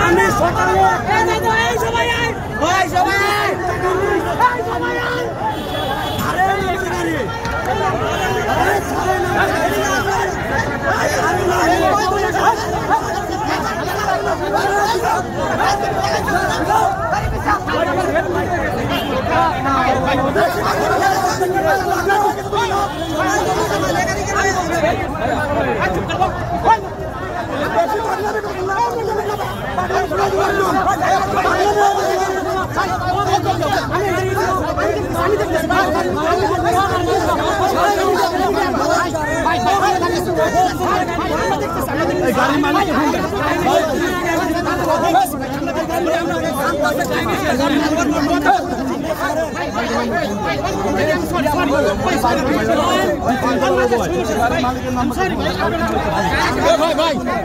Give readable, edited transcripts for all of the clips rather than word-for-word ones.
আমি সকালে এই সবাই আয় ভাই সবাই আয় এই সবাই আয় আরে গাড়ি আরে ছাড়ে না গাড়ি মালিক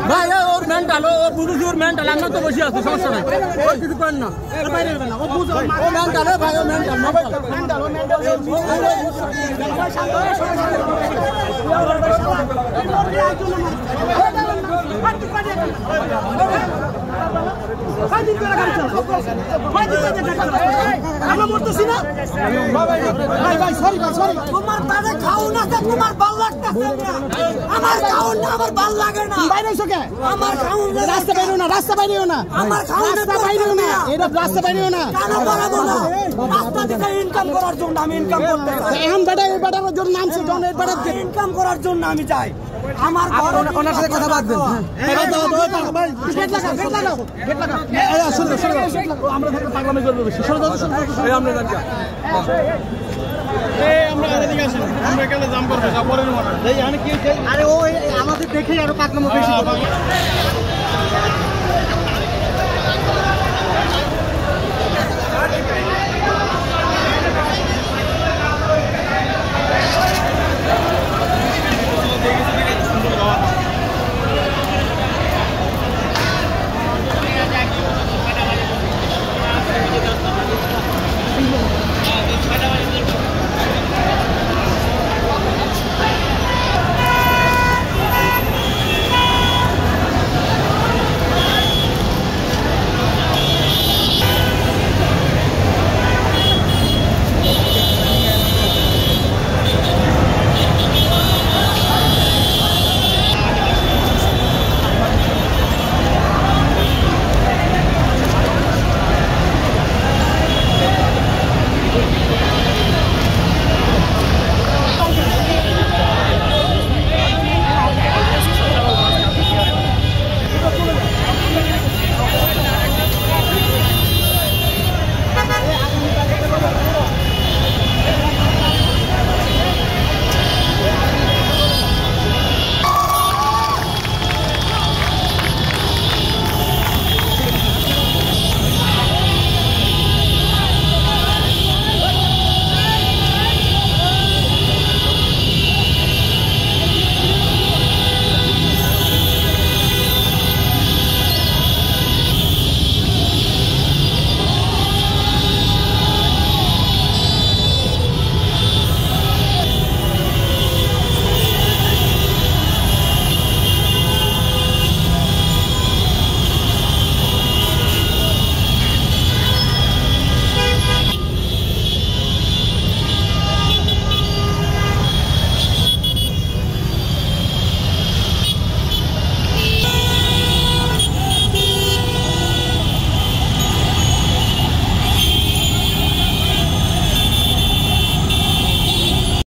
ভাই ওর মেন্টাল ওর পুরুষ মেন্টাল আমরা তো বসে আছি সমস্যা নাই ওর কিছু করেন না ও মেন্টাল ভাই ও মেন্টাল তোমার তাদের খাও না তোমার ভাল লাগতেছে আমার খাও না আমার ভাল লাগে না বাইরে এসো আমার খাও না রাস্তা বাইরেও না রাস্তা বাইরেও না আমার খাও না বাইরেও না এটা রাস্তা বাইরেও না কেন বলবো না রাস্তা থেকে ইনকাম করার জন্য আমি ইনকাম করতে এখন বেটা এই বেটার জন্য নামছে জন এই বেটা ইনকাম করার জন্য আমি যাই আমার ঘর ওনার সাথে কথা বাদবেন আমরা পাগলামি করবো বেশি আমরা জানি আমরা কেন জাম করবে আরে ও আমাদের দেখেই আরো পাগলামি বেশি